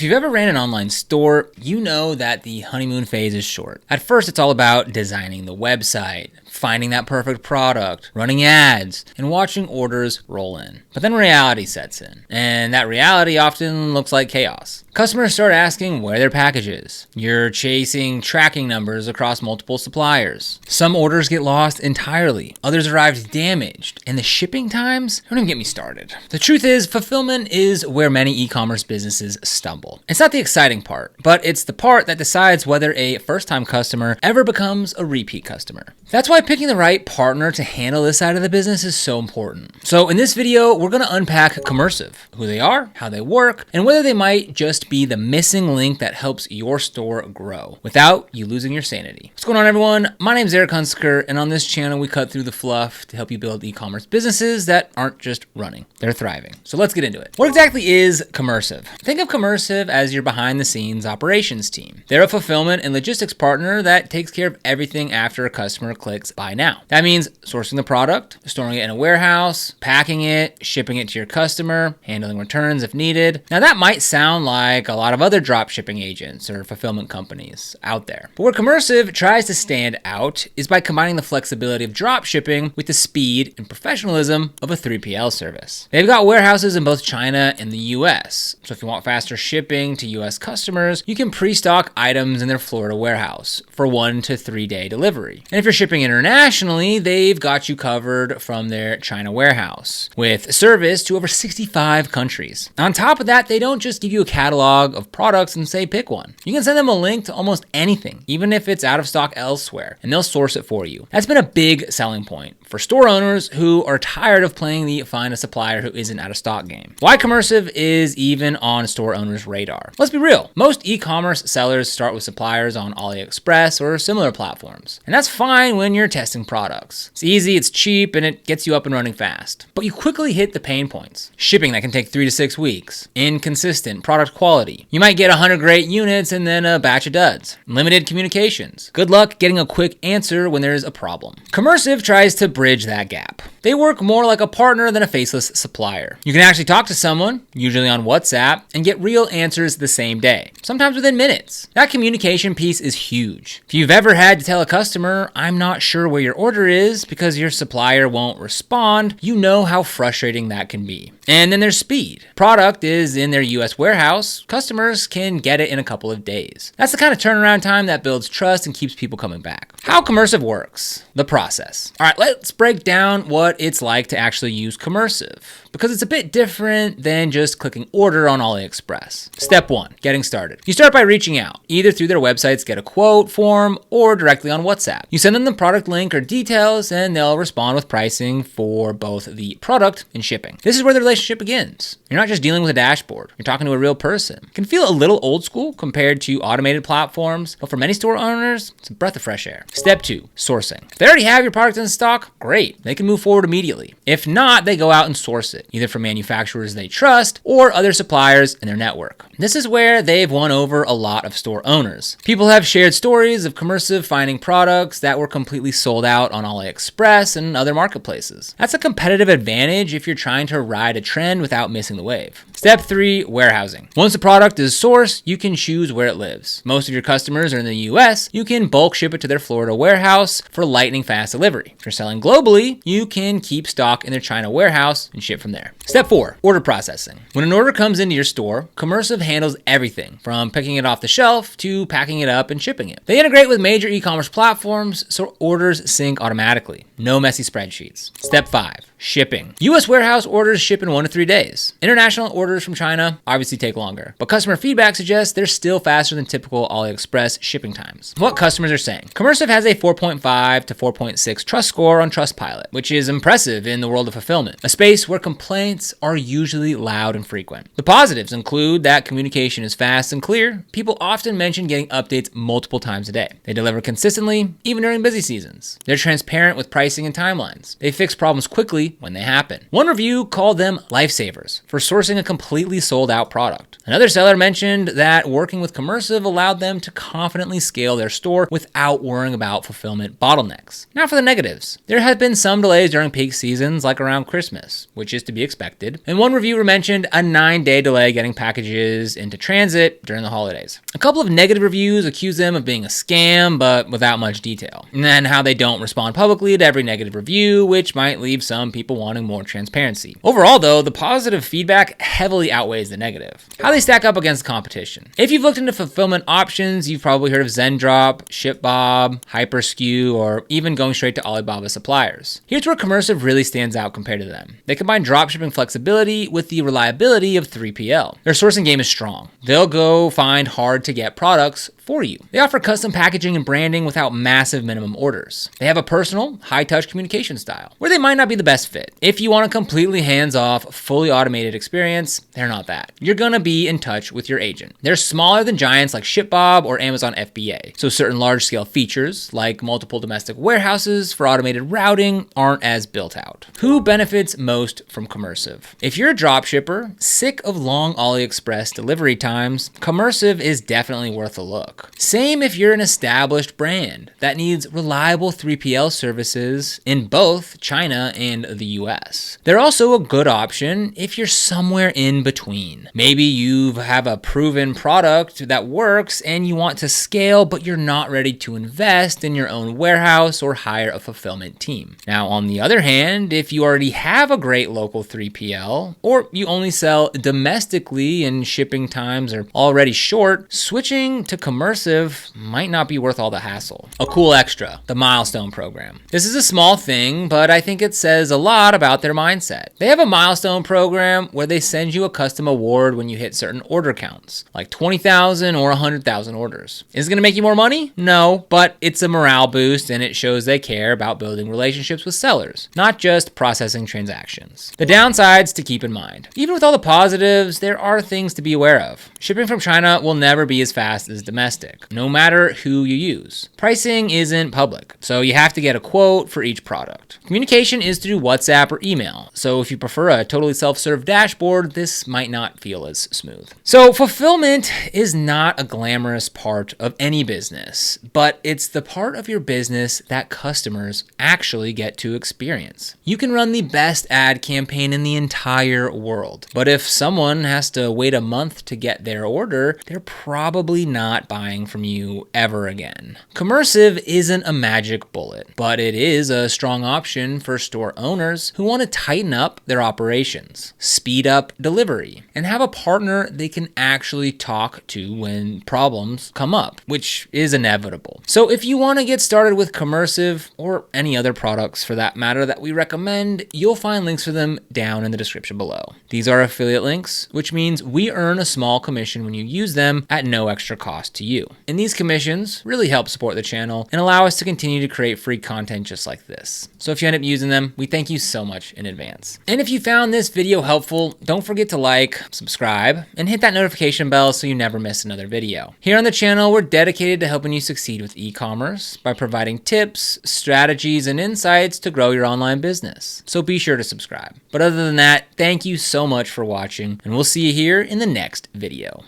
If you've ever ran an online store, you know that the honeymoon phase is short. At first, it's all about designing the website, finding that perfect product, running ads, and watching orders roll in. But then reality sets in, and that reality often looks like chaos. Customers start asking where their package is. You're chasing tracking numbers across multiple suppliers. Some orders get lost entirely. Others arrive damaged. And the shipping times? Don't even get me started. The truth is, fulfillment is where many e-commerce businesses stumble. It's not the exciting part, but it's the part that decides whether a first-time customer ever becomes a repeat customer. That's why picking the right partner to handle this side of the business is so important. So in this video, we're going to unpack Commercive, who they are, how they work, and whether they might just be the missing link that helps your store grow without you losing your sanity. What's going on, everyone? My name is Eric Hunsker, and on this channel, we cut through the fluff to help you build e-commerce businesses that aren't just running, they're thriving. So let's get into it. What exactly is Commercive? Think of Commercive as your behind-the-scenes operations team. They're a fulfillment and logistics partner that takes care of everything after a customer clicks buy now. That means sourcing the product, storing it in a warehouse, packing it, shipping it to your customer, handling returns if needed. Now that might sound like a lot of other dropshipping agents or fulfillment companies out there. But where Commercive tries to stand out is by combining the flexibility of dropshipping with the speed and professionalism of a 3PL service. They've got warehouses in both China and the US. So if you want faster shipping to US customers, you can pre-stock items in their Florida warehouse for 1 to 3 day delivery. And if you're shipping internationally, they've got you covered from their China warehouse with service to over 65 countries. On top of that, they don't just give you a catalog of products and say pick one. You can send them a link to almost anything, even if it's out of stock elsewhere, and they'll source it for you. That's been a big selling point for store owners who are tired of playing the find a supplier who isn't out of stock game. Why Commercive is even on store owners' radar. Let's be real. Most e-commerce sellers start with suppliers on AliExpress or similar platforms. And that's fine when you're testing products. It's easy, it's cheap, and it gets you up and running fast. But you quickly hit the pain points. Shipping that can take 3 to 6 weeks. Inconsistent product quality. You might get 100 great units and then a batch of duds. Limited communications. Good luck getting a quick answer when there's a problem. Commercive tries to bridge that gap. They work more like a partner than a faceless supplier. You can actually talk to someone, usually on WhatsApp, and get real answers the same day, sometimes within minutes. That communication piece is huge. If you've ever had to tell a customer, I'm not sure where your order is because your supplier won't respond, you know how frustrating that can be. And then there's speed. Product is in their US warehouse. Customers can get it in a couple of days. That's the kind of turnaround time that builds trust and keeps people coming back. How Commercive works. The process. All right, let's break down what it's like to actually use Commercive, because it's a bit different than just clicking order on AliExpress. Step 1, getting started. You start by reaching out, either through their website's get a quote form or directly on WhatsApp. You send them the product link or details and they'll respond with pricing for both the product and shipping. This is where the relationship begins. You're not just dealing with a dashboard. You're talking to a real person. It can feel a little old school compared to automated platforms, but for many store owners, it's a breath of fresh air. Step 2, sourcing. If they already have your product in stock, great. They can move forward immediately. If not, they go out and source it, either from manufacturers they trust or other suppliers in their network. This is where they've won over a lot of store owners. People have shared stories of Commercive finding products that were completely sold out on AliExpress and other marketplaces. That's a competitive advantage if you're trying to ride a trend without missing the wave. Step 3, warehousing. Once the product is sourced, you can choose where it lives. Most of your customers are in the US, you can bulk ship it to their Florida warehouse for lightning fast delivery. If you're selling globally, you can keep stock in their China warehouse and ship from there. Step 4, order processing. When an order comes into your store, Commercive handles everything from picking it off the shelf to packing it up and shipping it. They integrate with major e-commerce platforms so orders sync automatically. No messy spreadsheets. Step 5, shipping. US warehouse orders ship in 1 to 3 days. International orders from China obviously take longer, but customer feedback suggests they're still faster than typical AliExpress shipping times. What customers are saying. Commercive has a 4.5 to 4.6 trust score on Trustpilot, which is impressive in the world of fulfillment, a space where complaints are usually loud and frequent. The positives include that communication is fast and clear. People often mention getting updates multiple times a day. They deliver consistently, even during busy seasons. They're transparent with pricing pricing and timelines. They fix problems quickly when they happen. One review called them lifesavers for sourcing a completely sold out product. Another seller mentioned that working with Commercive allowed them to confidently scale their store without worrying about fulfillment bottlenecks. Now for the negatives. There have been some delays during peak seasons like around Christmas, which is to be expected. And one reviewer mentioned a 9-day delay getting packages into transit during the holidays. A couple of negative reviews accuse them of being a scam, but without much detail. And then how they don't respond publicly to every negative review, which might leave some people wanting more transparency. Overall though, the positive feedback heavily outweighs the negative. How they stack up against competition. If you've looked into fulfillment options, you've probably heard of Zendrop, ShipBob, HyperSkew, or even going straight to Alibaba suppliers. Here's where Commercive really stands out compared to them. They combine dropshipping flexibility with the reliability of 3PL. Their sourcing game is strong. They'll go find hard to get products for you. They offer custom packaging and branding without massive minimum orders. They have a personal, high-touch communication style, where they might not be the best fit. If you want a completely hands-off, fully automated experience, they're not that. You're gonna be in touch with your agent. They're smaller than giants like ShipBob or Amazon FBA, so certain large-scale features, like multiple domestic warehouses for automated routing, aren't as built out. Who benefits most from Commercive? If you're a dropshipper, sick of long AliExpress delivery times, Commercive is definitely worth a look. Same if you're an established brand that needs reliable 3PL services in both China and the US. They're also a good option if you're somewhere in between. Maybe you have a proven product that works and you want to scale, but you're not ready to invest in your own warehouse or hire a fulfillment team. Now, on the other hand, if you already have a great local 3PL, or you only sell domestically and shipping times are already short, switching to Commercive might not be worth all the hassle. A cool extra, the Milestone program. This is a small thing, but I think it says a lot about their mindset. They have a Milestone program where they send you a custom award when you hit certain order counts, like 20,000 or 100,000 orders. Is it gonna make you more money? No, but it's a morale boost and it shows they care about building relationships with sellers, not just processing transactions. The downsides to keep in mind. Even with all the positives, there are things to be aware of. Shipping from China will never be as fast as domestic, no matter who you use. Pricing isn't public, so you have to get a quote for each product. Communication is through WhatsApp or email, so if you prefer a totally self-serve dashboard, this might not feel as smooth. So fulfillment is not a glamorous part of any business, but it's the part of your business that customers actually get to experience. You can run the best ad campaign in the entire world, but if someone has to wait a month to get their order, they're probably not buying from you ever again. Commercive isn't a magic bullet, but it is a strong option for store owners who want to tighten up their operations, speed up delivery, and have a partner they can actually talk to when problems come up, which is inevitable. So if you want to get started with Commercive, or any other products for that matter that we recommend, you'll find links for them down in the description below. These are affiliate links, which means we earn a small commission when you use them at no extra cost to you. And these commissions really help support the channel and allow us to continue to create free content just like this. So if you end up using them, we thank you so much in advance. And if you found this video helpful, don't forget to like, subscribe, and hit that notification bell so you never miss another video. Here on the channel, we're dedicated to helping you succeed with e-commerce by providing tips, strategies, and insights to grow your online business. So be sure to subscribe. But other than that, thank you so much for watching, and we'll see you here in the next video.